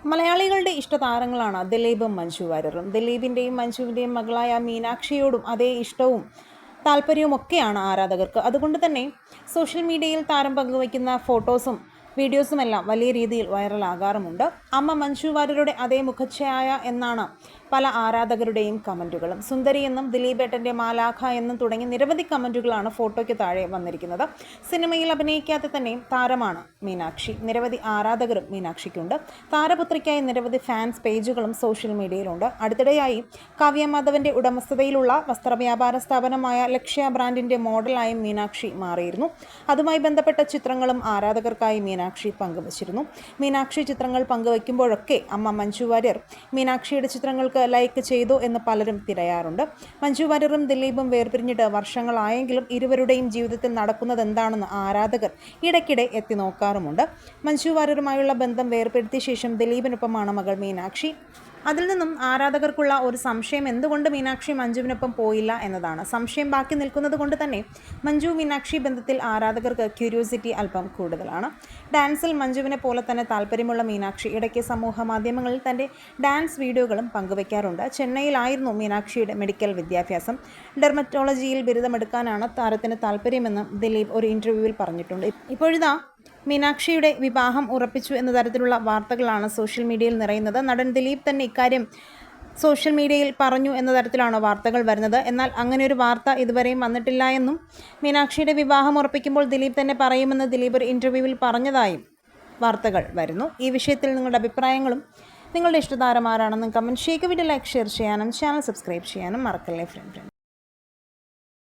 മലയാളികളുടെ ഇഷ്ടതാരങ്ങളാണ് ദിലീപും മഞ്ജു വാര്യറും. ദിലീപിൻ്റെയും മഞ്ജുവിൻ്റെയും മകളായ മീനാക്ഷിയോടും അതേ ഇഷ്ടവും താല്പര്യവുമൊക്കെയാണ് ആരാധകർക്ക്. അതുകൊണ്ട് തന്നെ സോഷ്യൽ മീഡിയയിൽ താരം പങ്കുവയ്ക്കുന്ന ഫോട്ടോസും വീഡിയോസുമെല്ലാം വലിയ രീതിയിൽ വൈറലാകാറുമുണ്ട്. അമ്മ മഞ്ജു വാര്യരുടെ അതേ മുഖച്ഛായ എന്നാണ് പല ആരാധകരുടെയും കമൻറ്റുകളും. സുന്ദരി എന്നും ദിലീപേട്ടൻ്റെ മാലാഖ എന്നും തുടങ്ങി നിരവധി കമൻറ്റുകളാണ് ഫോട്ടോയ്ക്ക് താഴെ വന്നിരിക്കുന്നത്. സിനിമയിൽ അഭിനയിക്കാത്ത തന്നെ താരമാണ് മീനാക്ഷി. നിരവധി ആരാധകരും മീനാക്ഷിക്കുണ്ട്. താരപുത്രിക്കായി നിരവധി ഫാൻസ് പേജുകളും സോഷ്യൽ മീഡിയയിലുണ്ട്. അടുത്തിടെയായി കാവ്യ മാധവൻ്റെ ഉടമസ്ഥതയിലുള്ള വസ്ത്രവ്യാപാര സ്ഥാപനമായ ലക്ഷ്യ ബ്രാൻഡിൻ്റെ മോഡലായും മീനാക്ഷി മാറിയിരുന്നു. അതുമായി ബന്ധപ്പെട്ട ചിത്രങ്ങളും ആരാധകർക്കായി മീനാക്ഷി പങ്കുവച്ചിരുന്നു. മീനാക്ഷി ചിത്രങ്ങൾ പങ്കുവയ്ക്കുമ്പോഴൊക്കെ അമ്മ മഞ്ജു വാര്യർ മീനാക്ഷിയുടെ ചിത്രങ്ങൾക്ക് ലൈക്ക് ചെയ്തു എന്ന് പലരും തിരയാറുണ്ട്. മഞ്ജു വാര്യറും ദിലീപും വേർപിരിഞ്ഞിട്ട് വർഷങ്ങളായെങ്കിലും ഇരുവരുടെയും ജീവിതത്തിൽ നടക്കുന്നത് എന്താണെന്ന് ആരാധകർ ഇടയ്ക്കിടെ എത്തി നോക്കാറുമുണ്ട്. മഞ്ജു വാര്യറുമായുള്ള ബന്ധം വേർപെടുത്തിയ ശേഷം ദിലീപിനൊപ്പമാണ് മകൾ മീനാക്ഷി. അതിൽ നിന്നും ആരാധകർക്കുള്ള ഒരു സംശയം എന്തുകൊണ്ട് മീനാക്ഷി മഞ്ജുവിനൊപ്പം പോയില്ല എന്നതാണ്. സംശയം ബാക്കി നിൽക്കുന്നത് കൊണ്ട് തന്നെ മഞ്ജു മീനാക്ഷി ബന്ധത്തിൽ ആരാധകർക്ക് ക്യൂരിയോസിറ്റി അല്പം കൂടുതലാണ്. ഡാൻസിൽ മഞ്ജുവിനെ പോലെ തന്നെ താല്പര്യമുള്ള മീനാക്ഷി ഇടയ്ക്ക് സമൂഹ മാധ്യമങ്ങളിൽ തൻ്റെ ഡാൻസ് വീഡിയോകളും പങ്കുവയ്ക്കാറുണ്ട്. ചെന്നൈയിലായിരുന്നു മീനാക്ഷിയുടെ മെഡിക്കൽ വിദ്യാഭ്യാസം. ഡെർമറ്റോളജിയിൽ ബിരുദമെടുക്കാനാണ് താരത്തിന് താല്പര്യമെന്ന് ദിലീപ് ഒരു ഇൻ്റർവ്യൂവിൽ പറഞ്ഞിട്ടുണ്ട്. ഇപ്പോഴിതാ മീനാക്ഷിയുടെ വിവാഹം ഉറപ്പിച്ചു എന്ന തരത്തിലുള്ള വാർത്തകളാണ് സോഷ്യൽ മീഡിയയിൽ നിറയുന്നത്. നടൻ ദിലീപ് തന്നെ ഇക്കാര്യം സോഷ്യൽ മീഡിയയിൽ പറഞ്ഞു എന്ന തരത്തിലാണ് വാർത്തകൾ വരുന്നത്. എന്നാൽ അങ്ങനെ ഒരു വാർത്ത ഇതുവരെയും വന്നിട്ടില്ല എന്നും മീനാക്ഷിയുടെ വിവാഹം ഉറപ്പിക്കുമ്പോൾ ദിലീപ് തന്നെ പറയുമെന്ന് ദിലീപ് ഒരു ഇൻ്റർവ്യൂവിൽ പറഞ്ഞതായും വാർത്തകൾ വരുന്നു. ഈ വിഷയത്തിൽ നിങ്ങളുടെ അഭിപ്രായങ്ങളും നിങ്ങളുടെ ഇഷ്ടതാരം ആരാണെന്നും കമൻറ്റ് ചെയ്യുക. വീഡിയോ ലൈക്ക് ഷെയർ ചെയ്യാനും ചാനൽ സബ്സ്ക്രൈബ് ചെയ്യാനും മറക്കല്ലേ ഫ്രണ്ട്.